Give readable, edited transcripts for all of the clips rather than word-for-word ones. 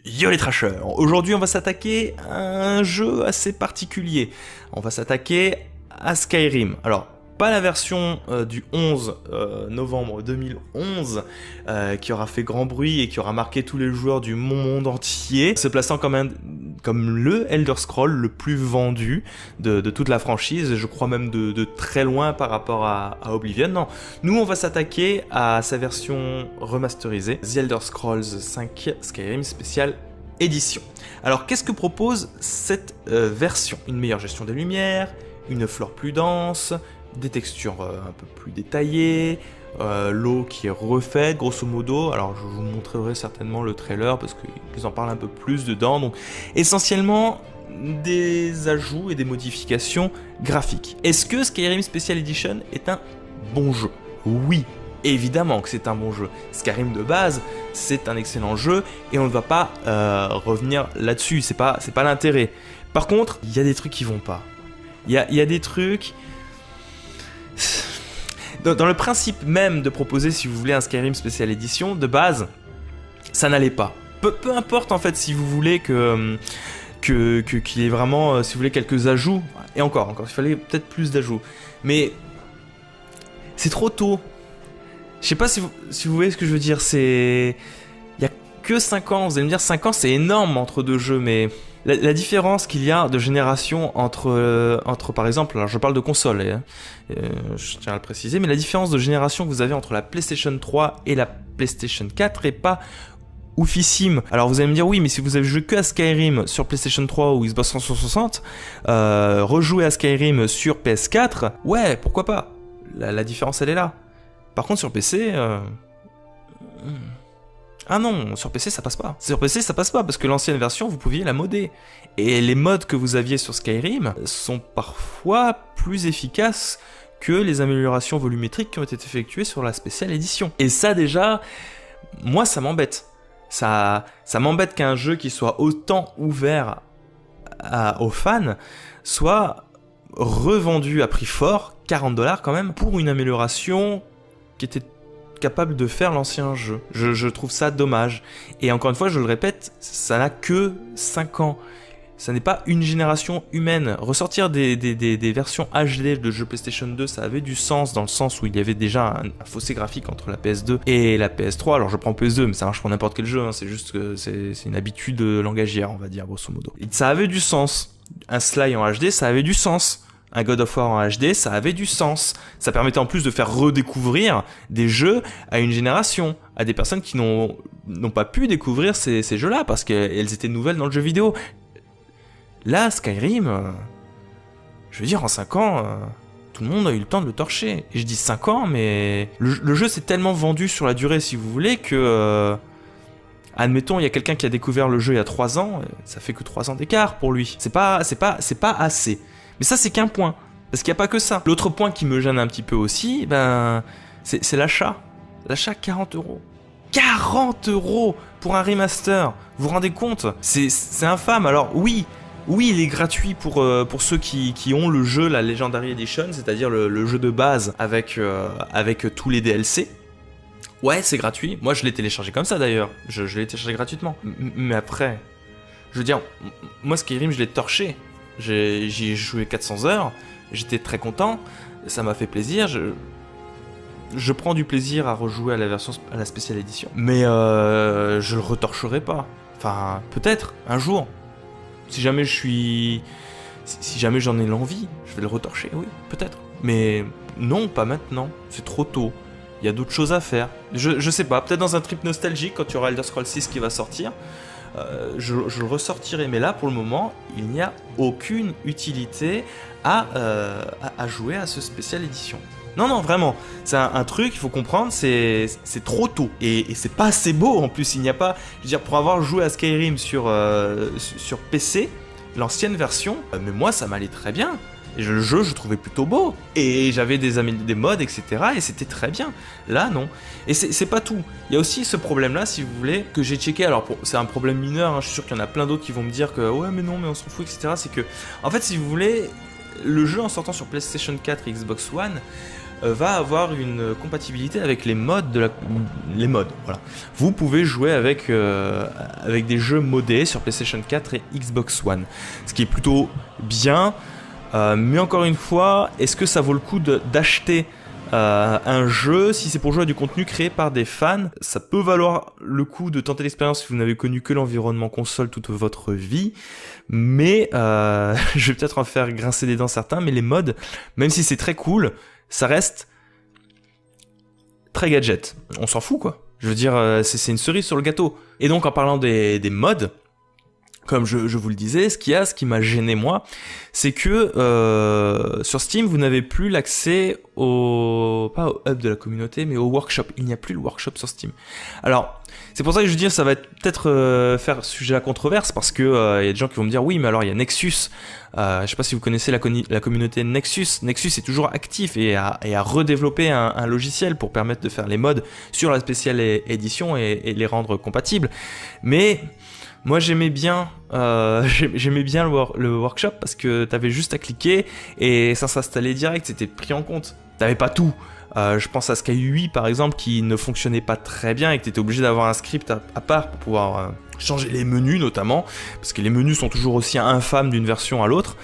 Yo les trashers, aujourd'hui on va s'attaquer à un jeu assez particulier. On va s'attaquer à Skyrim. Alors, pas la version du 11 novembre 2011 qui aura fait grand bruit et qui aura marqué tous les joueurs du monde entier, se plaçant comme le Elder Scrolls le plus vendu de toute la franchise, et je crois même de très loin par rapport à Oblivion. Non, nous on va s'attaquer à sa version remasterisée, The Elder Scrolls 5 Skyrim Special Edition. Alors qu'est-ce que propose cette version? Une meilleure gestion des lumières, une flore plus dense, des textures un peu plus détaillées, l'eau qui est refaite grosso modo. Alors je vous montrerai certainement le trailer parce qu'ils en parlent un peu plus dedans. Donc essentiellement des ajouts et des modifications graphiques. Est-ce que Skyrim Special Edition est un bon jeu? Oui, évidemment que c'est un bon jeu. Skyrim de base, c'est un excellent jeu et on ne va pas revenir là-dessus. C'est pas l'intérêt. Par contre, il y a des trucs qui vont pas. Il y a des trucs. Dans le principe même de proposer, si vous voulez, un Skyrim Special Edition, de base, ça n'allait pas. Peu importe en fait si vous voulez qu'il y ait vraiment, si vous voulez, quelques ajouts, et encore, il fallait peut-être plus d'ajouts. Mais c'est trop tôt. Je sais pas si vous voyez ce que je veux dire, il y a que 5 ans, vous allez me dire 5 ans c'est énorme entre deux jeux, mais la différence qu'il y a de génération entre par exemple, alors je parle de console, je tiens à le préciser, mais la différence de génération que vous avez entre la PlayStation 3 et la PlayStation 4 est pas oufissime. Alors vous allez me dire oui, mais si vous avez joué que à Skyrim sur PlayStation 3 ou Xbox 360, rejouer à Skyrim sur PS4, ouais, pourquoi pas. La différence elle est là. Par contre sur PC, ah non, sur PC ça passe pas. Sur PC ça passe pas parce que l'ancienne version vous pouviez la modder. Et les mods que vous aviez sur Skyrim sont parfois plus efficaces que les améliorations volumétriques qui ont été effectuées sur la Special Edition. Et ça déjà, moi ça m'embête. Ça m'embête qu'un jeu qui soit autant ouvert aux fans soit revendu à prix fort, 40$ quand même, pour une amélioration qui était capable de faire l'ancien jeu. Je trouve ça dommage. Et encore une fois, je le répète, ça n'a que 5 ans. Ça n'est pas une génération humaine. Ressortir des versions HD de jeux PlayStation 2, ça avait du sens, dans le sens où il y avait déjà un fossé graphique entre la PS2 et la PS3. Alors je prends PS2, mais ça marche pour n'importe quel jeu, hein. C'est juste que c'est une habitude langagière, on va dire, grosso modo. Et ça avait du sens. Un Sly en HD, ça avait du sens. Un God of War en HD, ça avait du sens. Ça permettait en plus de faire redécouvrir des jeux à une génération, à des personnes qui n'ont pas pu découvrir ces jeux-là, parce qu'elles étaient nouvelles dans le jeu vidéo. Là, Skyrim, je veux dire, en 5 ans, tout le monde a eu le temps de le torcher. Et je dis 5 ans, mais le jeu s'est tellement vendu sur la durée, si vous voulez, que... admettons, il y a quelqu'un qui a découvert le jeu il y a 3 ans, ça fait que 3 ans d'écart pour lui. C'est pas assez. Mais ça, c'est qu'un point, parce qu'il n'y a pas que ça. L'autre point qui me gêne un petit peu aussi, c'est l'achat. L'achat, 40€. 40€ pour un remaster. Vous vous rendez compte? C'est infâme. Alors oui, il est gratuit pour ceux qui ont le jeu, la Legendary Edition, c'est-à-dire le jeu de base avec tous les DLC. Ouais, c'est gratuit. Moi, je l'ai téléchargé comme ça d'ailleurs. Je l'ai téléchargé gratuitement. Mais après, je veux dire, moi, Skyrim, je l'ai torché. J'y ai joué 400 heures, j'étais très content, ça m'a fait plaisir, je prends du plaisir à rejouer à la Special Edition, mais je le retorcherai pas. Enfin, peut-être, un jour. Si jamais j'en ai l'envie, je vais le retorcher, oui, peut-être. Mais non, pas maintenant, c'est trop tôt. Il y a d'autres choses à faire. Je sais pas, peut-être dans un trip nostalgique, quand il y aura Elder Scrolls 6 qui va sortir, je le ressortirai, mais là pour le moment il n'y a aucune utilité à jouer à ce Special Edition. Non, vraiment, c'est un truc, il faut comprendre, c'est trop tôt et c'est pas assez beau en plus. Il n'y a pas, je veux dire, pour avoir joué à Skyrim sur PC, l'ancienne version, mais moi ça m'allait très bien. Et le jeu, je trouvais plutôt beau. Et j'avais des mods, etc. Et c'était très bien. Là, non. Et c'est pas tout. Il y a aussi ce problème-là, si vous voulez, que j'ai checké. Alors, c'est un problème mineur. Hein, je suis sûr qu'il y en a plein d'autres qui vont me dire que ouais, mais non, mais on s'en fout, etc. C'est que, en fait, si vous voulez, le jeu en sortant sur PlayStation 4 et Xbox One, va avoir une compatibilité avec les modes les modes. Voilà. Vous pouvez jouer avec des jeux modés sur PlayStation 4 et Xbox One, ce qui est plutôt bien. Mais encore une fois, est-ce que ça vaut le coup d'acheter un jeu si c'est pour jouer à du contenu créé par des fans? Ça peut valoir le coup de tenter l'expérience si vous n'avez connu que l'environnement console toute votre vie, mais je vais peut-être en faire grincer des dents certains, mais les mods, même si c'est très cool, ça reste très gadget. On s'en fout quoi. Je veux dire, c'est une cerise sur le gâteau. Et donc en parlant des mods, comme je vous le disais, ce qui m'a gêné moi, c'est que sur Steam, vous n'avez plus l'accès pas au hub de la communauté, mais au workshop. Il n'y a plus le workshop sur Steam. Alors, c'est pour ça que je veux dire, ça va peut-être faire sujet à controverse, parce que y a des gens qui vont me dire, oui, mais alors il y a Nexus. Je sais pas si vous connaissez la communauté Nexus. Nexus est toujours actif et a redéveloppé un logiciel pour permettre de faire les mods sur la spéciale édition et les rendre compatibles. Mais moi j'aimais bien le workshop parce que t'avais juste à cliquer et ça s'installait direct, c'était pris en compte. T'avais pas tout. Je pense à Sky 8 par exemple qui ne fonctionnait pas très bien et que t'étais obligé d'avoir un script à part pour pouvoir changer les menus notamment, parce que les menus sont toujours aussi infâmes d'une version à l'autre.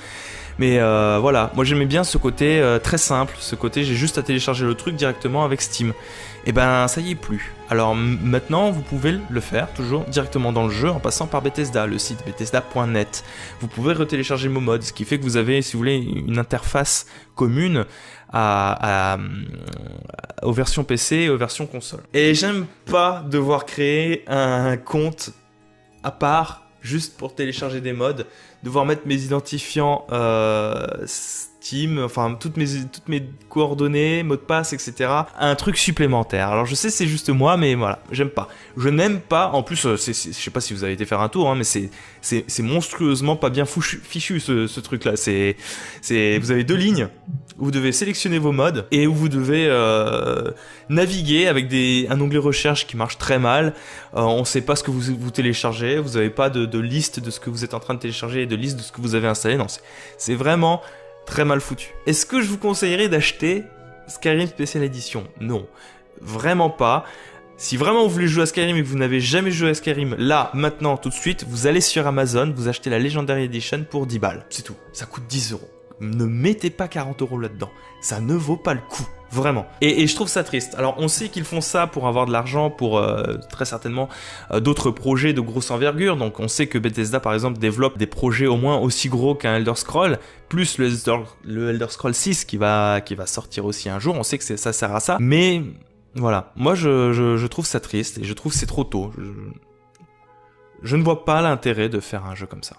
Mais voilà, moi j'aimais bien ce côté très simple, ce côté j'ai juste à télécharger le truc directement avec Steam. Et ben ça y est plus. Alors maintenant vous pouvez le faire toujours directement dans le jeu en passant par Bethesda, le site bethesda.net. Vous pouvez retélécharger vos mods, ce qui fait que vous avez, si vous voulez, une interface commune aux versions PC et aux versions console. Et j'aime pas devoir créer un compte à part juste pour télécharger des mods, devoir mettre mes identifiants Steam, enfin toutes mes coordonnées, mots de passe, etc. Un truc supplémentaire. Alors je sais c'est juste moi, mais voilà, j'aime pas. Je n'aime pas, en plus, je sais pas si vous avez été faire un tour, hein, mais c'est monstrueusement pas bien fichu ce truc-là. Vous avez deux lignes où vous devez sélectionner vos mods et où vous devez naviguer avec un onglet recherche qui marche très mal. On sait pas ce que vous téléchargez, vous n'avez pas de liste de ce que vous êtes en train de télécharger et de liste de ce que vous avez installé. Non, c'est vraiment très mal foutu. Est-ce que je vous conseillerais d'acheter Skyrim Special Edition? Non, vraiment pas. Si vraiment vous voulez jouer à Skyrim et que vous n'avez jamais joué à Skyrim, là, maintenant, tout de suite, vous allez sur Amazon, vous achetez la Legendary Edition pour 10 balles. C'est tout. Ça coûte 10 €. Ne mettez pas 40 € là-dedans. Ça ne vaut pas le coup. Vraiment. Et je trouve ça triste. Alors on sait qu'ils font ça pour avoir de l'argent pour très certainement d'autres projets de grosse envergure. Donc on sait que Bethesda par exemple développe des projets au moins aussi gros qu'un Elder Scroll, plus le Elder Scroll 6 qui va sortir aussi un jour. On sait que ça sert à ça. Mais voilà, moi je trouve ça triste et je trouve que c'est trop tôt. Je ne vois pas l'intérêt de faire un jeu comme ça.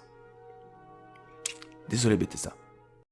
Désolé Bethesda.